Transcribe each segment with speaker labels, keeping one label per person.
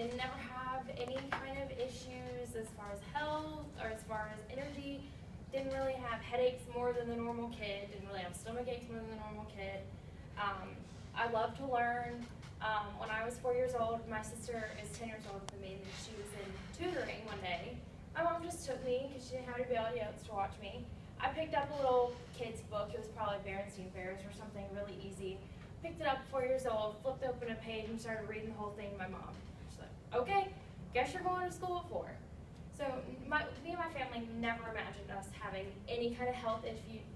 Speaker 1: didn't ever have any kind of issues as far as health or as far as energy. Didn't really have headaches more than the normal kid. Didn't really have stomach aches more than the normal kid. I love to learn. When I was 4 years old, my sister is 10 years older than me, and she was in tutoring one day. My mom just took me because she didn't have anybody else to watch me. I picked up a little kid's book. It was probably Berenstain Bears or something really easy. Picked it up, 4 years old, flipped open a page and started reading the whole thing to my mom. She's like, okay, guess you're going to school at 4. So me and my family never imagined us having any kind of health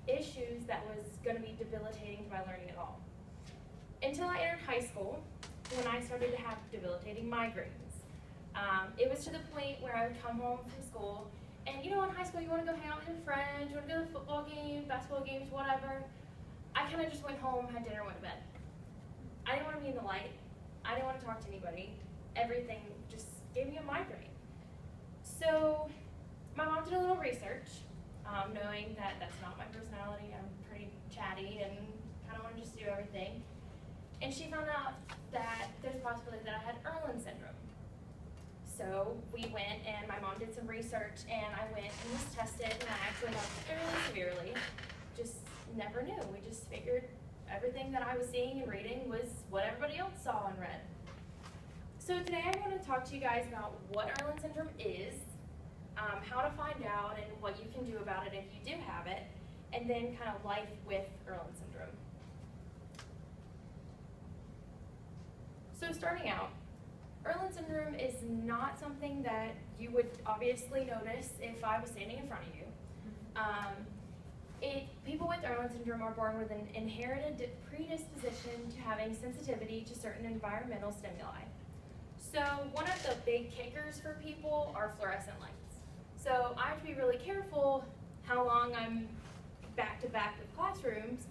Speaker 1: issues that was going to be debilitating to my learning at all. Until I entered high school, when I started to have debilitating migraines. It was to the point where I would come home from school, and in high school you want to go hang out with your friends, you want to go to football games, basketball games, whatever. I kind of just went home, had dinner, went to bed. I didn't want to be in the light. I didn't want to talk to anybody. Everything just gave me a migraine. So my mom did a little research, knowing that that's not my personality. I'm pretty chatty and kind of want to just do everything. And she found out that there's a possibility that I had Irlen syndrome. So we went and my mom did some research and I went and was tested and I actually got fairly severely. Just never knew. We just figured everything that I was seeing and reading was what everybody else saw and read. So today I'm going to talk to you guys about what Irlen syndrome is, how to find out and what you can do about it if you do have it, and then kind of life with Irlen syndrome. So starting out, Irlen syndrome is not something that you would obviously notice if I was standing in front of you. People with Irlen syndrome are born with an inherited predisposition to having sensitivity to certain environmental stimuli. So one of the big kickers for people are fluorescent lights. So I have to be really careful how long I'm back to back with classrooms,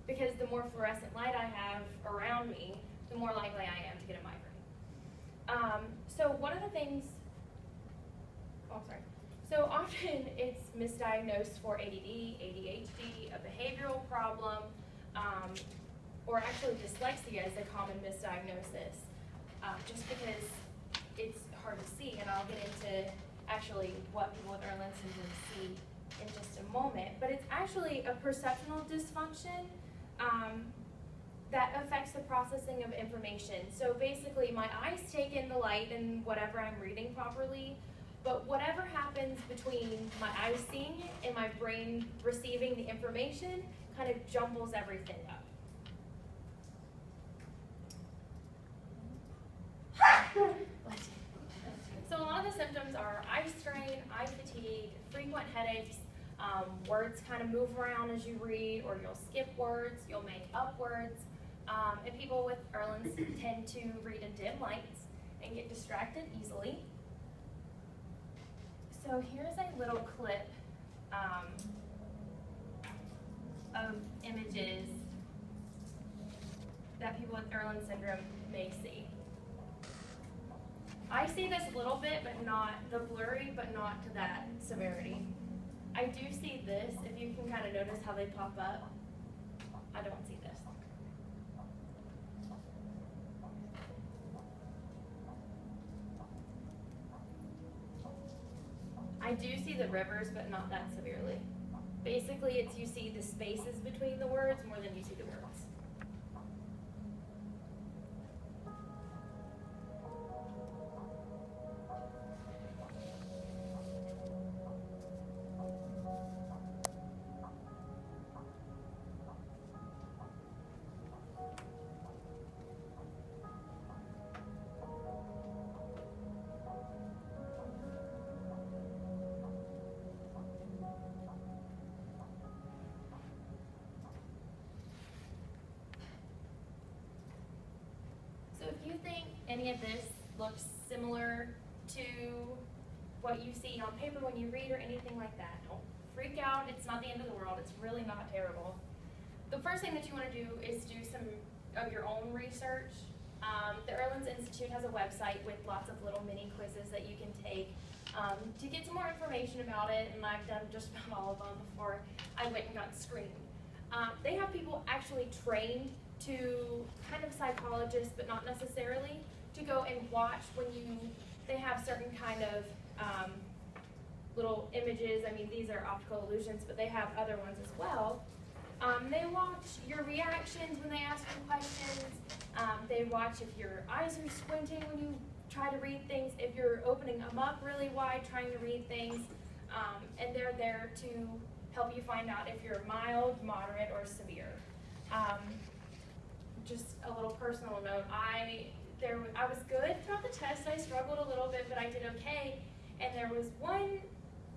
Speaker 1: because the more fluorescent light I have around me, the more likely I am to get a migraine. So one of the things, so often it's misdiagnosed for ADD, ADHD, a behavioral problem, or actually dyslexia is a common misdiagnosis, just because it's hard to see, and I'll get into actually what people with Irlen syndrome see in just a moment, but it's actually a perceptual dysfunction that affects the processing of information. So basically my eyes take in the light and whatever I'm reading properly, but whatever happens between my eyes seeing it and my brain receiving the information kind of jumbles everything up. So a lot of the symptoms are eye strain, eye fatigue, frequent headaches, words kind of move around as you read, or you'll skip words, you'll make up words. And people with Irlen's tend to read in dim lights and get distracted easily. So here's a little clip of images that people with Irlen syndrome may see. I see this a little bit, but not the blurry, but not to that severity. I do see this, if you can kind of notice how they pop up. I don't see this. I do see the rivers, but not that severely. Basically, it's you see the spaces between the words more than you see the words. So if you think any of this looks similar to what you see on paper when you read or anything like that, don't freak out. It's not the end of the world. It's really not terrible. The first thing that you want to do is do some of your own research. The Irlen's Institute has a website with lots of little mini quizzes that you can take to get some more information about it, and I've done just about all of them before I went and got screened. They have people actually trained to kind of psychologists, but not necessarily, to go and watch when they have certain kind of little images. I mean, these are optical illusions, but they have other ones as well. They watch your reactions when they ask you questions. They watch if your eyes are squinting when you try to read things, if you're opening them up really wide trying to read things, and they're there to help you find out if you're mild, moderate, or severe. Just a little personal note, I was good throughout the test. I struggled a little bit, but I did okay. And there was one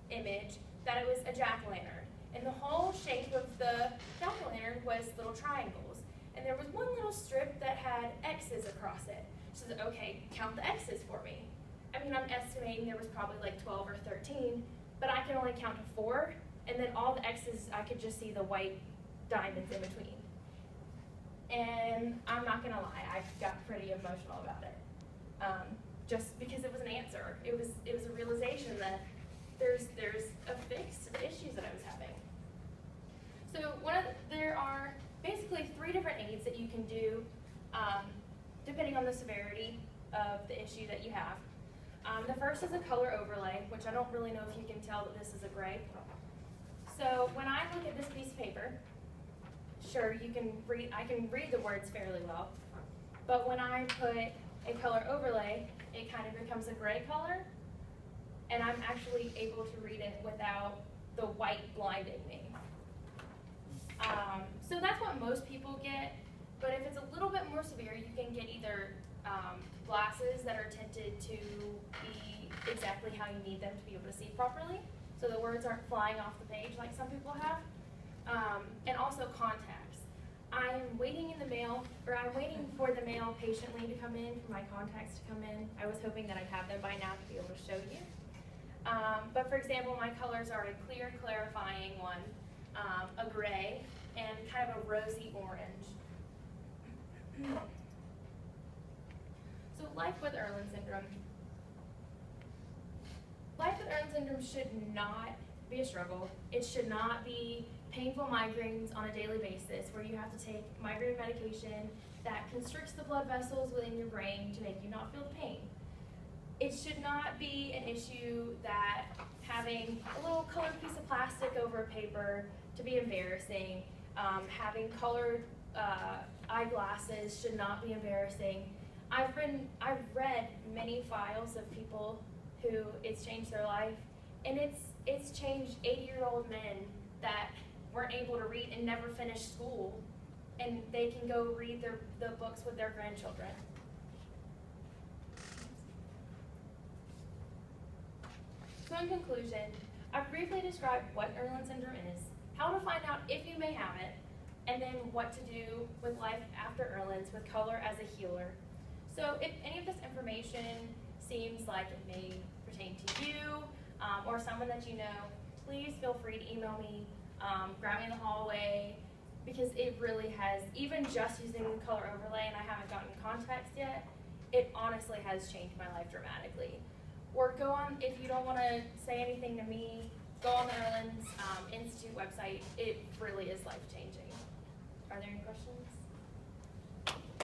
Speaker 1: image that it was a jack-o'-lantern. And the whole shape of the jack-o'-lantern was little triangles. And there was one little strip that had X's across it. She said, okay, count the X's for me. I mean, I'm estimating there was probably like 12 or 13, but I can only count to 4. And then all the X's, I could just see the white diamonds in between. And I'm not gonna lie, I got pretty emotional about it. Just because it was an answer. It was a realization that there's a fix to the issues that I was having. So there are basically 3 different aids that you can do depending on the severity of the issue that you have. The first is a color overlay, which I don't really know if you can tell that this is a gray. So when I look at this piece of paper, sure, I can read the words fairly well, but when I put a color overlay, it kind of becomes a gray color, and I'm actually able to read it without the white blinding me. So that's what most people get, but if it's a little bit more severe, you can get either glasses that are tinted to be exactly how you need them to be able to see properly, so the words aren't flying off the page like some people have, and also contacts. I'm waiting for the mail patiently to come in, for my contacts to come in. I was hoping that I'd have them by now to be able to show you. But for example, my colors are a clear, clarifying one, a gray, and kind of a rosy orange. So life with Irlen syndrome. Life with Irlen syndrome should not be a struggle. It should not be painful migraines on a daily basis where you have to take migraine medication that constricts the blood vessels within your brain to make you not feel the pain. It should not be an issue that having a little colored piece of plastic over a paper to be embarrassing. Having colored eyeglasses should not be embarrassing. I've read many files of people who it's changed their life, and it's changed 80-year-old men that weren't able to read and never finished school, and they can go read the books with their grandchildren. So in conclusion, I've briefly described what Irlen syndrome is, how to find out if you may have it, and then what to do with life after Irlen's with color as a healer. So if any of this information seems like it may pertain to you or someone that you know, please feel free to email me, grab me in the hallway, because it really has, even just using the color overlay, and I haven't gotten contacts yet, it honestly has changed my life dramatically. Or go on, if you don't want to say anything to me, go on the Irlen's Institute website. It really is life-changing. Are there any questions?